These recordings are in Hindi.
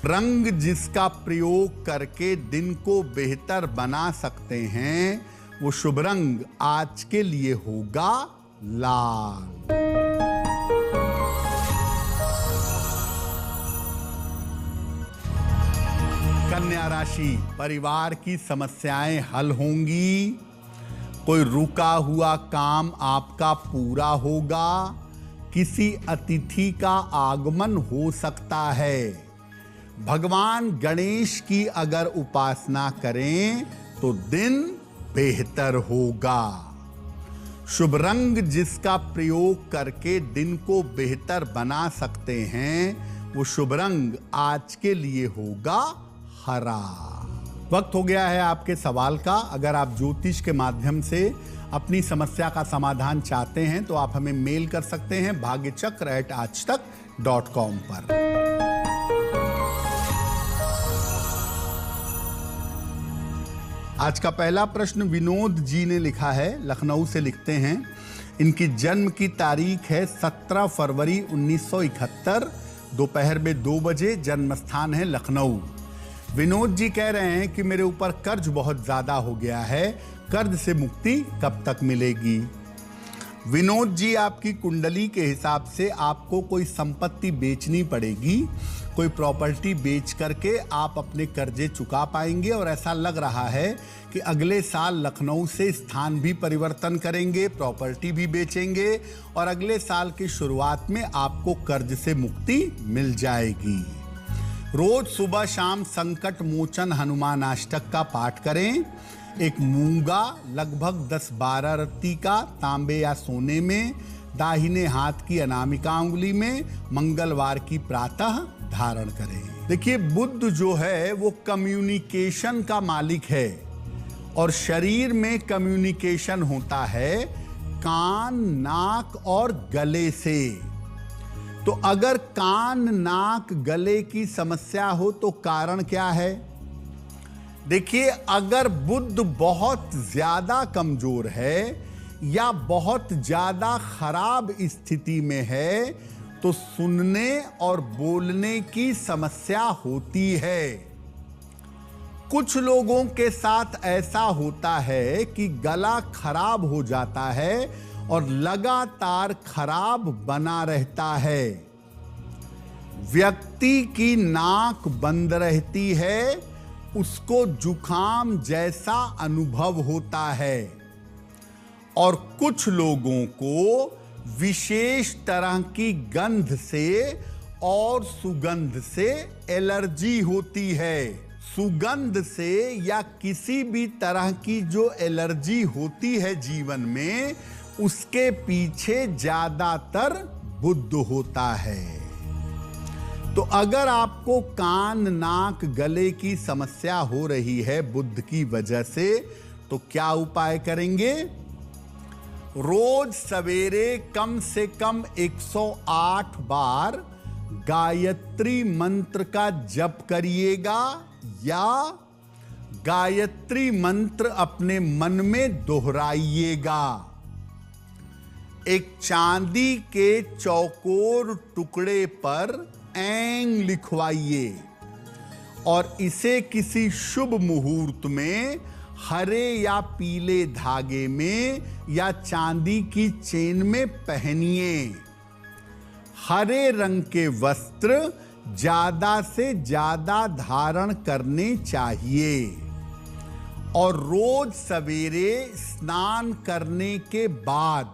रंग जिसका प्रयोग करके दिन को बेहतर बना सकते हैं, वो शुभ रंग आज के लिए होगा लाल। कन्या राशि, परिवार की समस्याएं हल होंगी। कोई रुका हुआ काम आपका पूरा होगा। किसी अतिथि का आगमन हो सकता है। भगवान गणेश की अगर उपासना करें तो दिन बेहतर होगा। शुभ रंग जिसका प्रयोग करके दिन को बेहतर बना सकते हैं, वो शुभ रंग आज के लिए होगा हरा। वक्त हो गया है आपके सवाल का। अगर आप ज्योतिष के माध्यम से अपनी समस्या का समाधान चाहते हैं तो आप हमें मेल कर सकते हैं bhagyachakra@aajtak.com पर। आज का पहला प्रश्न विनोद जी ने लिखा है, लखनऊ से लिखते हैं। इनकी जन्म की तारीख है 17 फरवरी 1971, दोपहर में 2 बजे। जन्म स्थान है लखनऊ। विनोद जी कह रहे हैं कि मेरे ऊपर कर्ज बहुत ज्यादा हो गया है, कर्ज से मुक्ति कब तक मिलेगी? विनोद जी, आपकी कुंडली के हिसाब से आपको कोई संपत्ति बेचनी पड़ेगी। कोई प्रॉपर्टी बेच करके आप अपने कर्जे चुका पाएंगे और ऐसा लग रहा है कि अगले साल लखनऊ से स्थान भी परिवर्तन करेंगे, प्रॉपर्टी भी बेचेंगे और अगले साल की शुरुआत में आपको कर्ज से मुक्ति मिल जाएगी। रोज सुबह शाम संकट मोचन हनुमान अष्टक का पाठ करें। एक मूंगा लगभग 10-12 रत्ती का तांबे या सोने में दाहिने हाथ की अनामिका उंगली में मंगलवार की प्रातः धारण करें। देखिए, बुध जो है वो कम्युनिकेशन का मालिक है और शरीर में कम्युनिकेशन होता है कान, नाक और गले से। तो अगर कान, नाक, गले की समस्या हो तो कारण क्या है? देखिए, अगर बुध बहुत ज्यादा कमजोर है या बहुत ज्यादा खराब स्थिति में है तो सुनने और बोलने की समस्या होती है। कुछ लोगों के साथ ऐसा होता है कि गला खराब हो जाता है और लगातार खराब बना रहता है। व्यक्ति की नाक बंद रहती है, उसको जुकाम जैसा अनुभव होता है और कुछ लोगों को विशेष तरह की गंध से और सुगंध से एलर्जी होती है। सुगंध से या किसी भी तरह की जो एलर्जी होती है जीवन में, उसके पीछे ज्यादातर बुध होता है। तो अगर आपको कान, नाक, गले की समस्या हो रही है बुध की वजह से, तो क्या उपाय करेंगे? रोज सवेरे कम से कम 108 बार गायत्री मंत्र का जप करिएगा या गायत्री मंत्र अपने मन में दोहराइएगा। एक चांदी के चौकोर टुकड़े पर ऐंग लिखवाइए और इसे किसी शुभ मुहूर्त में हरे या पीले धागे में या चांदी की चेन में पहनिए। हरे रंग के वस्त्र ज्यादा से ज्यादा धारण करने चाहिए और रोज सवेरे स्नान करने के बाद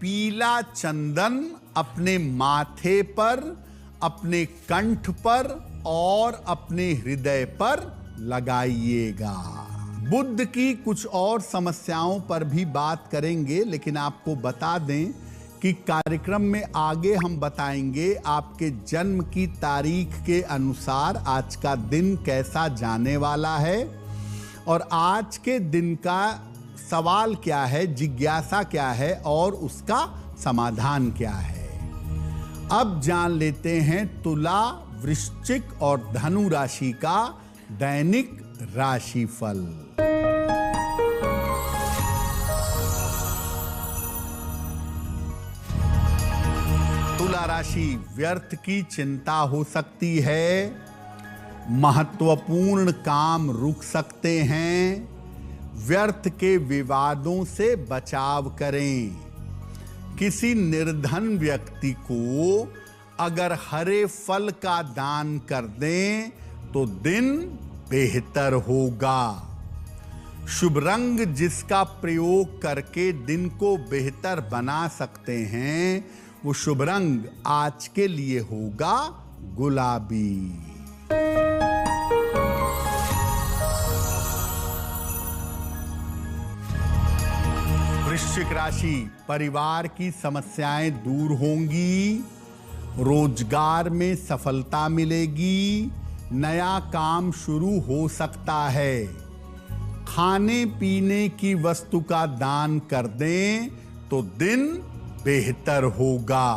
पीला चंदन अपने माथे पर, अपने कंठ पर और अपने हृदय पर लगाइएगा। बुध की कुछ और समस्याओं पर भी बात करेंगे, लेकिन आपको बता दें कि कार्यक्रम में आगे हम बताएंगे आपके जन्म की तारीख के अनुसार आज का दिन कैसा जाने वाला है और आज के दिन का सवाल क्या है, जिज्ञासा क्या है और उसका समाधान क्या है। अब जान लेते हैं तुला, वृश्चिक और धनु राशि का दैनिक राशिफल। तुला राशि, व्यर्थ की चिंता हो सकती है। महत्वपूर्ण काम रुक सकते हैं। व्यर्थ के विवादों से बचाव करें। किसी निर्धन व्यक्ति को अगर हरे फल का दान कर दें तो दिन बेहतर होगा। शुभ रंग जिसका प्रयोग करके दिन को बेहतर बना सकते हैं, वो शुभ रंग आज के लिए होगा गुलाबी। वृश्चिक राशि, परिवार की समस्याएं दूर होंगी। रोजगार में सफलता मिलेगी। नया काम शुरू हो सकता है। खाने पीने की वस्तु का दान कर दें तो दिन बेहतर होगा।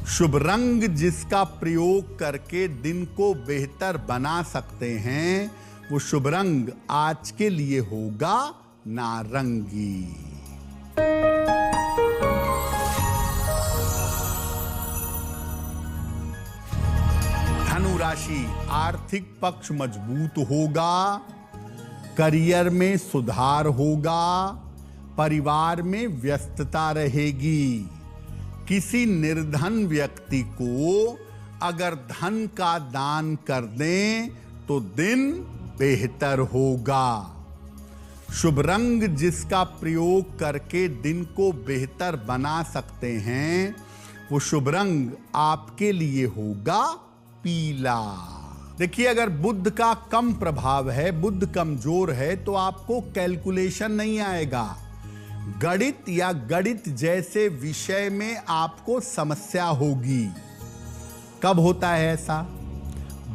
शुभ रंग जिसका प्रयोग करके दिन को बेहतर बना सकते हैं, वो शुभ रंग आज के लिए होगा नारंगी। धनु राशि, आर्थिक पक्ष मजबूत होगा। करियर में सुधार होगा। परिवार में व्यस्तता रहेगी। किसी निर्धन व्यक्ति को अगर धन का दान कर दें तो दिन बेहतर होगा। शुभ रंग जिसका प्रयोग करके दिन को बेहतर बना सकते हैं, वो शुभ रंग आपके लिए होगा पीला। देखिए, अगर बुध का कम प्रभाव है, बुध कमजोर है, तो आपको कैलकुलेशन नहीं आएगा। गणित या गणित जैसे विषय में आपको समस्या होगी। कब होता है ऐसा?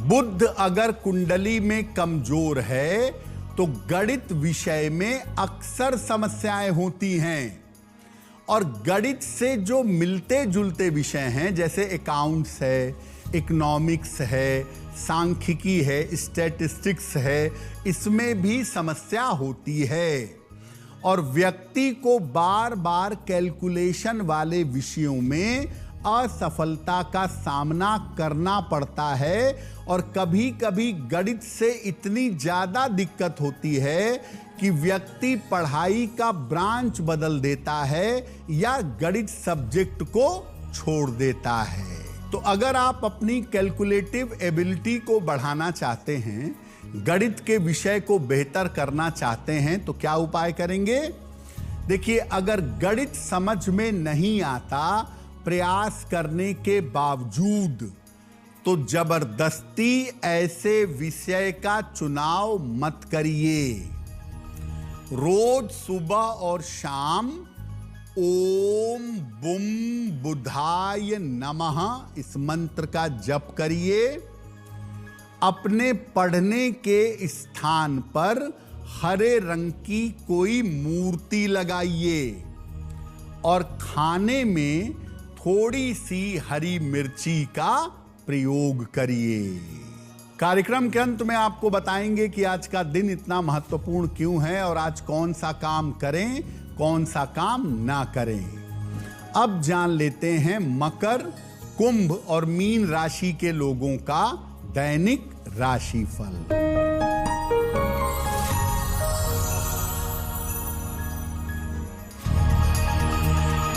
बुध अगर कुंडली में कमजोर है तो गणित विषय में अक्सर समस्याएं होती हैं। और गणित से जो मिलते जुलते विषय हैं, जैसे अकाउंट्स है, इकोनॉमिक्स है, सांख्यिकी है, स्टैटिस्टिक्स है, इसमें भी समस्या होती है। और व्यक्ति को बार बार कैलकुलेशन वाले विषयों में असफलता का सामना करना पड़ता है। और कभी कभी गणित से इतनी ज्यादा दिक्कत होती है कि व्यक्ति पढ़ाई का ब्रांच बदल देता है या गणित सब्जेक्ट को छोड़ देता है। तो अगर आप अपनी कैलकुलेटिव एबिलिटी को बढ़ाना चाहते हैं, गणित के विषय को बेहतर करना चाहते हैं, तो क्या उपाय करेंगे? देखिए, अगर गणित समझ में नहीं आता प्रयास करने के बावजूद, तो जबरदस्ती ऐसे विषय का चुनाव मत करिए। रोज सुबह और शाम ओम बुम बुधाय नमः इस मंत्र का जप करिए। अपने पढ़ने के स्थान पर हरे रंग की कोई मूर्ति लगाइए और खाने में थोड़ी सी हरी मिर्ची का प्रयोग करिए। कार्यक्रम के अंत में आपको बताएंगे कि आज का दिन इतना महत्वपूर्ण क्यों है और आज कौन सा काम करें, कौन सा काम ना करें। अब जान लेते हैं मकर, कुंभ और मीन राशि के लोगों का दैनिक राशिफल।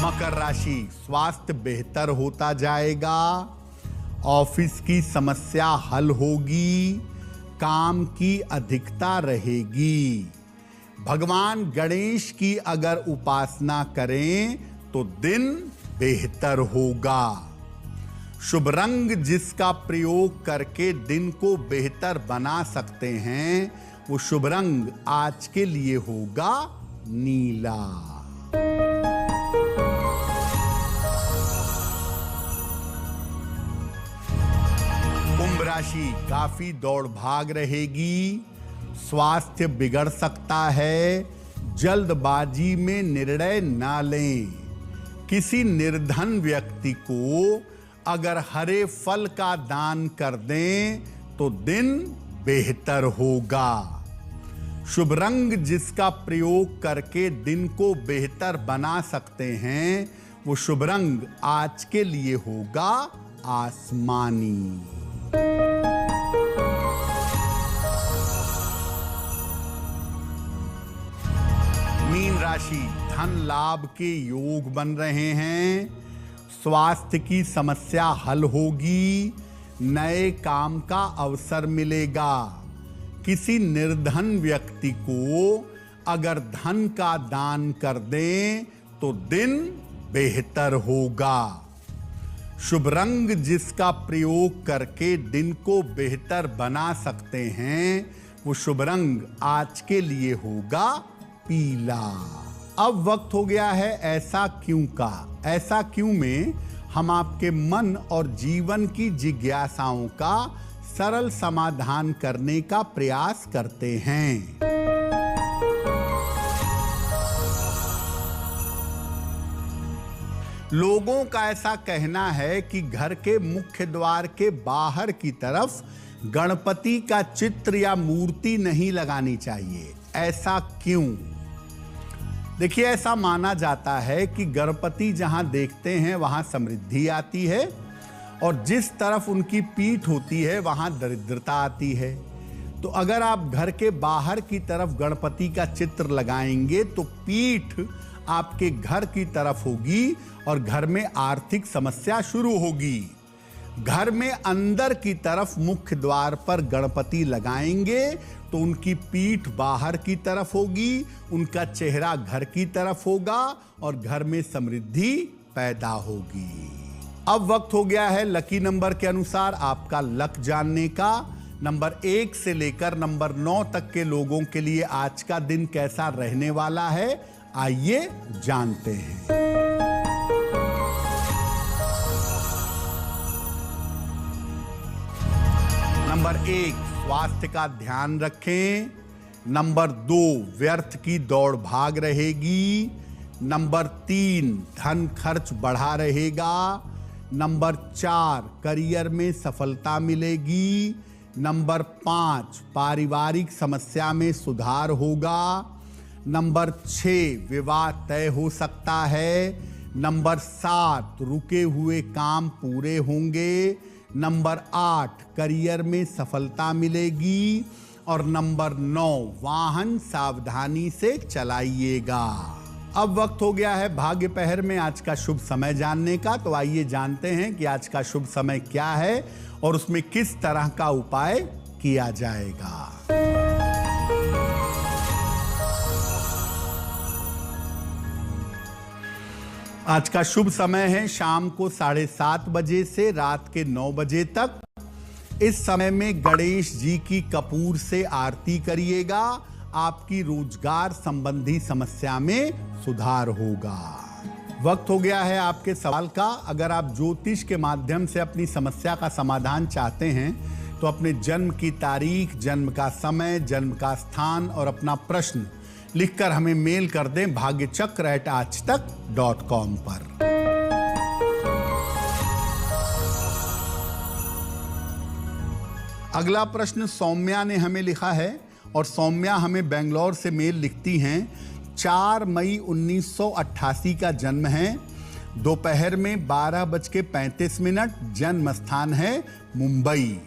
मकर राशि, स्वास्थ्य बेहतर होता जाएगा। ऑफिस की समस्या हल होगी। काम की अधिकता रहेगी। भगवान गणेश की अगर उपासना करें तो दिन बेहतर होगा। शुभ रंग जिसका प्रयोग करके दिन को बेहतर बना सकते हैं, वो शुभ रंग आज के लिए होगा नीला। कुंभ राशि, काफी दौड़ भाग रहेगी। स्वास्थ्य बिगड़ सकता है। जल्दबाजी में निर्णय ना लें। किसी निर्धन व्यक्ति को अगर हरे फल का दान कर दें तो दिन बेहतर होगा। शुभ रंग जिसका प्रयोग करके दिन को बेहतर बना सकते हैं, वो शुभ रंग आज के लिए होगा आसमानी। राशि, धन लाभ के योग बन रहे हैं, स्वास्थ्य की समस्या हल होगी, नए काम का अवसर मिलेगा। किसी निर्धन व्यक्ति को अगर धन का दान कर दें तो दिन बेहतर होगा। शुभ रंग जिसका प्रयोग करके दिन को बेहतर बना सकते हैं, वो शुभ रंग आज के लिए होगा पीला। अब वक्त हो गया है ऐसा क्यों का। ऐसा क्यों में हम आपके मन और जीवन की जिज्ञासाओं का सरल समाधान करने का प्रयास करते हैं। लोगों का ऐसा कहना है कि घर के मुख्य द्वार के बाहर की तरफ गणपति का चित्र या मूर्ति नहीं लगानी चाहिए। ऐसा क्यों? देखिए, ऐसा माना जाता है कि गणपति जहां देखते हैं वहां समृद्धि आती है और जिस तरफ उनकी पीठ होती है वहां दरिद्रता आती है। तो अगर आप घर के बाहर की तरफ गणपति का चित्र लगाएंगे तो पीठ आपके घर की तरफ होगी और घर में आर्थिक समस्या शुरू होगी। घर में अंदर की तरफ मुख्य द्वार पर गणपति लगाएंगे तो उनकी पीठ बाहर की तरफ होगी, उनका चेहरा घर की तरफ होगा और घर में समृद्धि पैदा होगी। अब वक्त हो गया है लकी नंबर के अनुसार आपका लक जानने का। नंबर 1 से लेकर नंबर 9 तक के लोगों के लिए आज का दिन कैसा रहने वाला है, आइए जानते हैं। नंबर 1, स्वास्थ्य का ध्यान रखें। नंबर 2, व्यर्थ की दौड़ भाग रहेगी। नंबर 3, धन खर्च बढ़ा रहेगा। नंबर 4, करियर में सफलता मिलेगी। नंबर 5, पारिवारिक समस्या में सुधार होगा। नंबर 6, विवाह तय हो सकता है। नंबर 7, रुके हुए काम पूरे होंगे। नंबर 8, करियर में सफलता मिलेगी। और नंबर 9, वाहन सावधानी से चलाइएगा। अब वक्त हो गया है भाग्य पहर में आज का शुभ समय जानने का। तो आइए जानते हैं कि आज का शुभ समय क्या है और उसमें किस तरह का उपाय किया जाएगा। आज का शुभ समय है शाम को 7:30 बजे से रात के 9 बजे तक। इस समय में गणेश जी की कपूर से आरती करिएगा। आपकी रोजगार संबंधी समस्या में सुधार होगा। वक्त हो गया है आपके सवाल का। अगर आप ज्योतिष के माध्यम से अपनी समस्या का समाधान चाहते हैं तो अपने जन्म की तारीख, जन्म का समय, जन्म का स्थान और अपना प्रश्न लिखकर हमें मेल कर दें bhagyachakra@aajtak.com पर। अगला प्रश्न सौम्या ने हमें लिखा है और सौम्या हमें बेंगलोर से मेल लिखती हैं। 4 मई 1988 का जन्म है। दोपहर में 12:35, जन्म स्थान है मुंबई।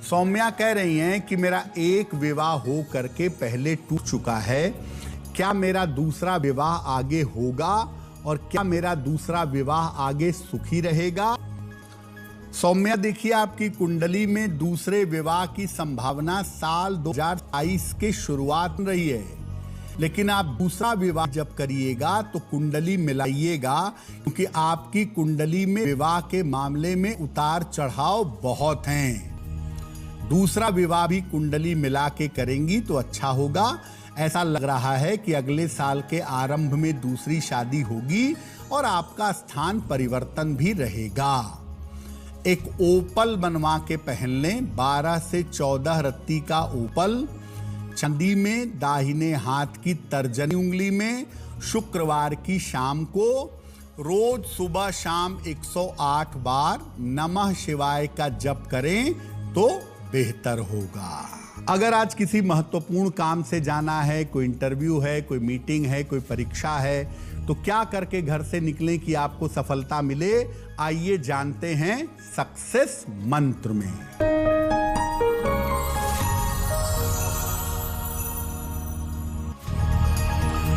सौम्या कह रही हैं कि मेरा एक विवाह हो करके पहले टूट चुका है। क्या मेरा दूसरा विवाह आगे होगा और क्या मेरा दूसरा विवाह आगे सुखी रहेगा? सौम्या, देखिए, आपकी कुंडली में दूसरे विवाह की संभावना साल 2022 के शुरुआत में रही है, लेकिन आप दूसरा विवाह जब करिएगा तो कुंडली मिलाइएगा, क्योंकि आपकी कुंडली में विवाह के मामले में उतार चढ़ाव बहुत हैं। दूसरा विवाह भी कुंडली मिला के करेंगी तो अच्छा होगा। ऐसा लग रहा है कि अगले साल के आरंभ में दूसरी शादी होगी और आपका स्थान परिवर्तन भी रहेगा। एक ओपल बनवा के पहन लें, 12 से 14 रत्ती का ओपल, चांदी में, दाहिने हाथ की तर्जनी उंगली में, शुक्रवार की शाम को रोज सुबह शाम 108 बार नमः शिवाय का जप करें तो बेहतर होगा। अगर आज किसी महत्वपूर्ण काम से जाना है, कोई इंटरव्यू है, कोई मीटिंग है, कोई परीक्षा है, तो क्या करके घर से निकलें कि आपको सफलता मिले? आइए जानते हैं सक्सेस मंत्र में।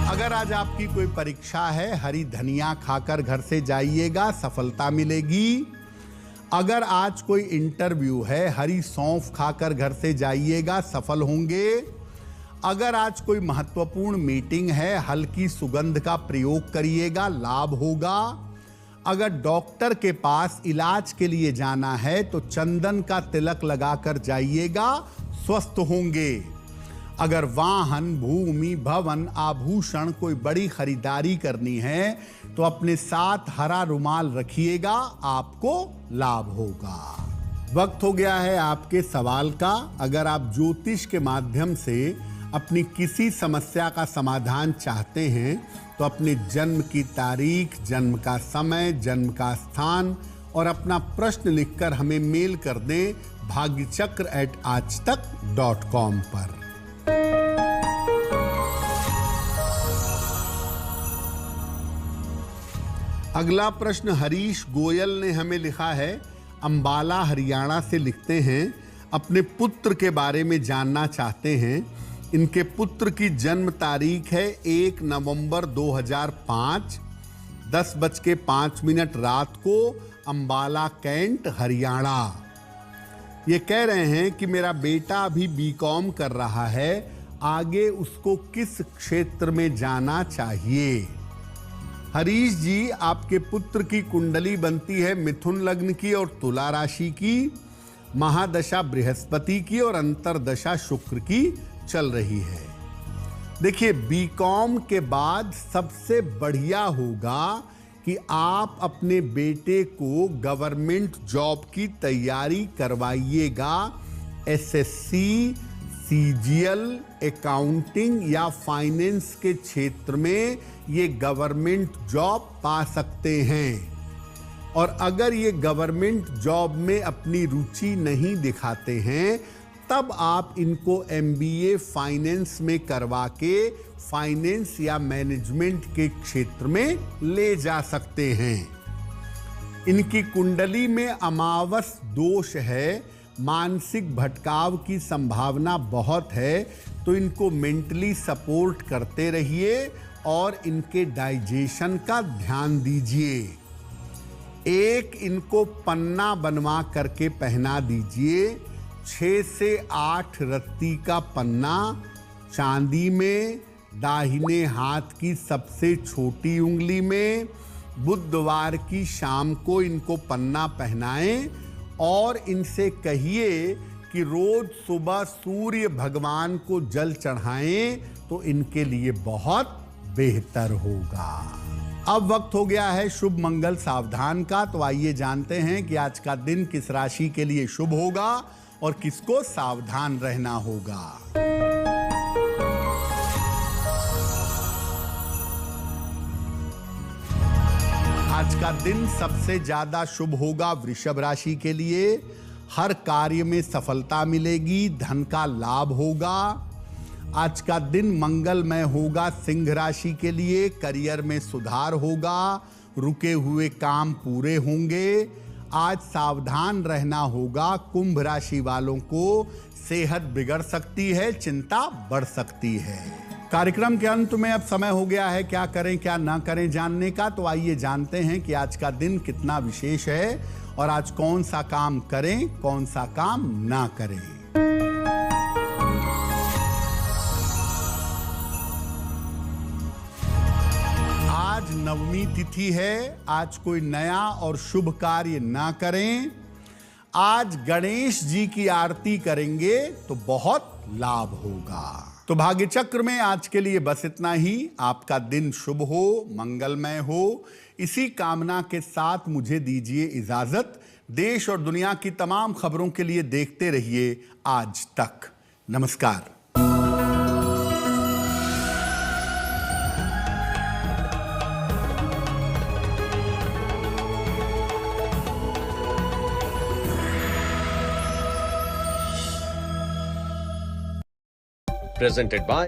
अगर अगर आज आपकी कोई परीक्षा है, हरी धनिया खाकर घर से जाइएगा, सफलता मिलेगी। अगर आज कोई इंटरव्यू है, हरी सौंफ खाकर घर से जाइएगा, सफल होंगे। अगर आज कोई महत्वपूर्ण मीटिंग है, हल्की सुगंध का प्रयोग करिएगा, लाभ होगा। अगर डॉक्टर के पास इलाज के लिए जाना है तो चंदन का तिलक लगाकर जाइएगा, स्वस्थ होंगे। अगर वाहन, भूमि, भवन, आभूषण कोई बड़ी खरीदारी करनी है तो अपने साथ हरा रुमाल रखिएगा, आपको लाभ होगा। वक्त हो गया है आपके सवाल का। अगर आप ज्योतिष के माध्यम से अपनी किसी समस्या का समाधान चाहते हैं तो अपने जन्म की तारीख, जन्म का समय, जन्म का स्थान और अपना प्रश्न लिखकर हमें मेल कर दें भाग्यचक्र@aajtak.com पर। अगला प्रश्न हरीश गोयल ने हमें लिखा है, अंबाला हरियाणा से लिखते हैं, अपने पुत्र के बारे में जानना चाहते हैं। इनके पुत्र की जन्म तारीख है 1 नवंबर 2005, 10:05 रात को, अंबाला कैंट हरियाणा। ये कह रहे हैं कि मेरा बेटा अभी बीकॉम कर रहा है, आगे उसको किस क्षेत्र में जाना चाहिए? हरीश जी, आपके पुत्र की कुंडली बनती है मिथुन लग्न की और तुला राशि की, महादशा बृहस्पति की और अंतरदशा शुक्र की चल रही है। देखिए, बीकॉम के बाद सबसे बढ़िया होगा कि आप अपने बेटे को गवर्नमेंट जॉब की तैयारी करवाइएगा। एसएससी, सीजीएल, अकाउंटिंग या फाइनेंस के क्षेत्र में ये गवर्नमेंट जॉब पा सकते हैं। और अगर ये गवर्नमेंट जॉब में अपनी रुचि नहीं दिखाते हैं तब आप इनको एमबीए फाइनेंस में करवा के फाइनेंस या मैनेजमेंट के क्षेत्र में ले जा सकते हैं। इनकी कुंडली में अमावस दोष है, मानसिक भटकाव की संभावना बहुत है, तो इनको मेंटली सपोर्ट करते रहिए और इनके डाइजेशन का ध्यान दीजिए। एक इनको पन्ना बनवा करके पहना दीजिए, 6 से 8 रत्ती का पन्ना, चांदी में, दाहिने हाथ की सबसे छोटी उंगली में। बुधवार की शाम को इनको पन्ना पहनाएं और इनसे कहिए कि रोज सुबह सूर्य भगवान को जल चढ़ाएं, तो इनके लिए बहुत बेहतर होगा। अब वक्त हो गया है शुभ मंगल सावधान का, तो आइए जानते हैं कि आज का दिन किस राशि के लिए शुभ होगा और किसको सावधान रहना होगा। आज का दिन सबसे ज्यादा शुभ होगा वृषभ राशि के लिए। हर कार्य में सफलता मिलेगी, धन का लाभ होगा। आज का दिन मंगलमय होगा सिंह राशि के लिए। करियर में सुधार होगा, रुके हुए काम पूरे होंगे। आज सावधान रहना होगा कुंभ राशि वालों को, सेहत बिगड़ सकती है, चिंता बढ़ सकती है। कार्यक्रम के अंत में अब समय हो गया है क्या करें क्या ना करें जानने का, तो आइए जानते हैं कि आज का दिन कितना विशेष है और आज कौन सा काम करें, कौन सा काम ना करें। आज नवमी तिथि है, आज कोई नया और शुभ कार्य ना करें। आज गणेश जी की आरती करेंगे तो बहुत लाभ होगा। तो भाग्य चक्र में आज के लिए बस इतना ही। आपका दिन शुभ हो, मंगलमय हो, इसी कामना के साथ मुझे दीजिए इजाजत। देश और दुनिया की तमाम खबरों के लिए देखते रहिए आज तक। नमस्कार। Presented by